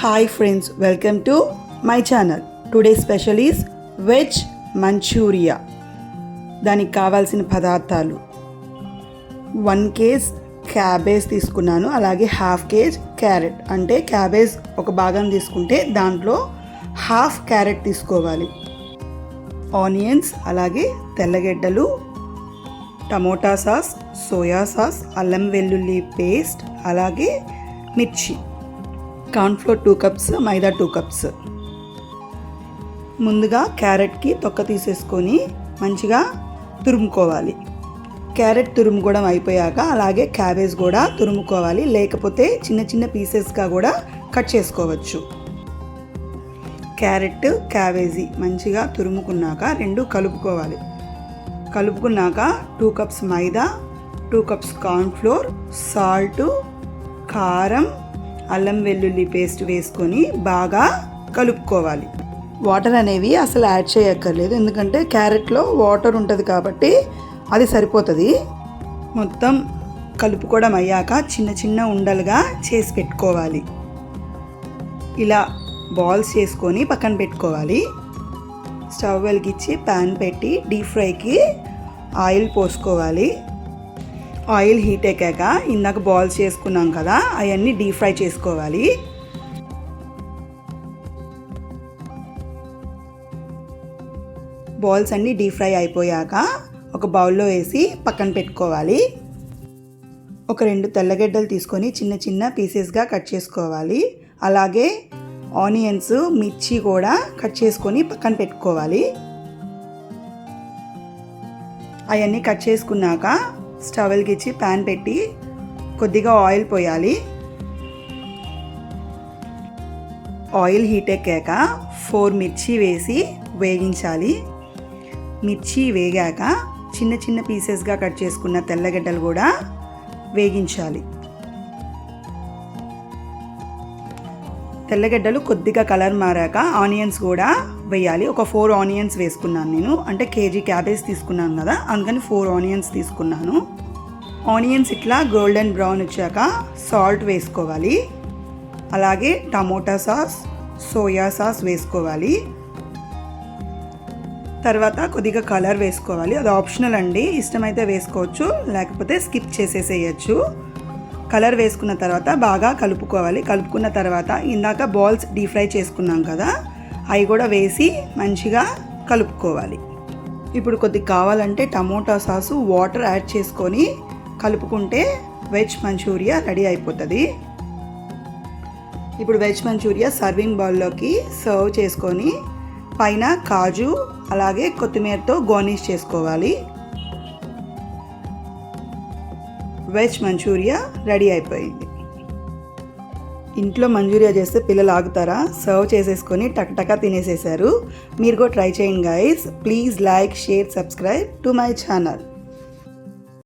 Hi friends, welcome to my channel. Today's special is veg manchuria. దానికి కావాల్సిన పదార్థాలు 1 cage cabbage తీసుకున్నాను, అలాగే హాఫ్ కేజ్ క్యారెట్. అంటే క్యాబేజ్ ఒక భాగం తీసుకుంటే దాంట్లో హాఫ్ క్యారెట్ తీసుకోవాలి. ఆనియన్స్, అలాగే తెల్లగడ్డలు, టమోటా సాస్, సోయా సాస్, అల్లం వెల్లుల్లి పేస్ట్, అలాగే మిర్చి, కార్న్ఫ్లోర్ 2 కప్స్, మైదా 2 కప్స్. ముందుగా క్యారెట్కి తొక్క తీసేసుకొని మంచిగా తురుముకోవాలి. క్యారెట్ తురుముకోవడం అయిపోయాక అలాగే క్యాబేజ్ కూడా తురుముకోవాలి, లేకపోతే చిన్న చిన్న పీసెస్గా కూడా కట్ చేసుకోవచ్చు. క్యారెట్ క్యాబేజీ మంచిగా తురుముకున్నాక రెండు కలుపుకోవాలి. కలుపుకున్నాక 2 కప్స్ మైదా, 2 కప్స్ కార్న్ఫ్లోర్, సాల్ట్, కారం, అల్లం వెల్లుల్లి పేస్ట్ వేసుకొని బాగా కలుపుకోవాలి. వాటర్ అనేవి అసలు యాడ్ చేయక్కర్లేదు, ఎందుకంటే క్యారెట్లో వాటర్ ఉంటుంది కాబట్టి అది సరిపోతుంది. మొత్తం కలుపుకోవడం అయ్యాక చిన్న చిన్న ఉండలుగా చేసి పెట్టుకోవాలి. ఇలా బాల్స్ చేసుకొని పక్కన పెట్టుకోవాలి. స్టవ్ వెలిగించి ప్యాన్ పెట్టి డీప్ ఫ్రైకి ఆయిల్ పోసుకోవాలి. ఆయిల్ హీట్ ఎక్కాక ఇందాక బాల్స్ చేసుకున్నాం కదా, అవన్నీ డీప్ ఫ్రై చేసుకోవాలి. బాల్స్ అన్నీ డీప్ ఫ్రై అయిపోయాక ఒక బౌల్లో వేసి పక్కన పెట్టుకోవాలి. ఒక 2 తెల్లగడ్డలు తీసుకొని చిన్న చిన్న పీసెస్గా కట్ చేసుకోవాలి. అలాగే ఆనియన్స్, మిర్చి కూడా కట్ చేసుకొని పక్కన పెట్టుకోవాలి. అవన్నీ కట్ చేసుకున్నాక స్టవ్ వెలిగించి ప్యాన్ పెట్టి కొద్దిగా ఆయిల్ పోయాలి. ఆయిల్ హీట్ ఎక్కాక 4 మిర్చి వేసి వేగించాలి. మిర్చి వేగాక చిన్న చిన్న పీసెస్గా కట్ చేసుకున్న తెల్లగడ్డలు కూడా వేగించాలి. తెల్లగడ్డలు కొద్దిగా కలర్ మారాక ఆనియన్స్ కూడా వేయాలి. ఒక 4 ఆనియన్స్ వేసుకున్నాను నేను, అంటే కేజీ క్యాబేజ్ తీసుకున్నాను కదా, అందుకని 4 ఆనియన్స్ తీసుకున్నాను. ఆనియన్స్ ఇట్లా గోల్డెన్ బ్రౌన్ వచ్చాక సాల్ట్ వేసుకోవాలి. అలాగే టమోటా సాస్, సోయా సాస్ వేసుకోవాలి. తర్వాత కొద్దిగా కలర్ వేసుకోవాలి. అది ఆప్షనల్ అండి, ఇష్టమైతే వేసుకోవచ్చు, లేకపోతే స్కిప్ చేసేసేయచ్చు. కలర్ వేసుకున్న తర్వాత బాగా కలుపుకోవాలి. కలుపుకున్న తర్వాత ఇందాక బాల్స్ డీప్ ఫ్రై చేసుకున్నాం కదా, అవి కూడా వేసి మంచిగా కలుపుకోవాలి. ఇప్పుడు కొద్దిగా కావాలంటే టమోటా సాసు వాటర్ యాడ్ చేసుకొని కలుపుకుంటే వెజ్ మంచూరియా రెడీ అయిపోతుంది. ఇప్పుడు వెజ్ మంచూరియా సర్వింగ్ బౌల్లోకి సర్వ్ చేసుకొని పైన కాజు అలాగే కొత్తిమీరతో గార్నిష్ చేసుకోవాలి. వెజ్ మంచూరియా రెడీ అయిపోయింది. ఇంట్లో మంచూరియా చేస్తే పిల్లలు ఆగుతారా? సర్వ్ చేసేసుకొని టక్టకా తినేసేసారు. మీరు కూడా ట్రై చేయండి guys. Please like, share, subscribe to my channel.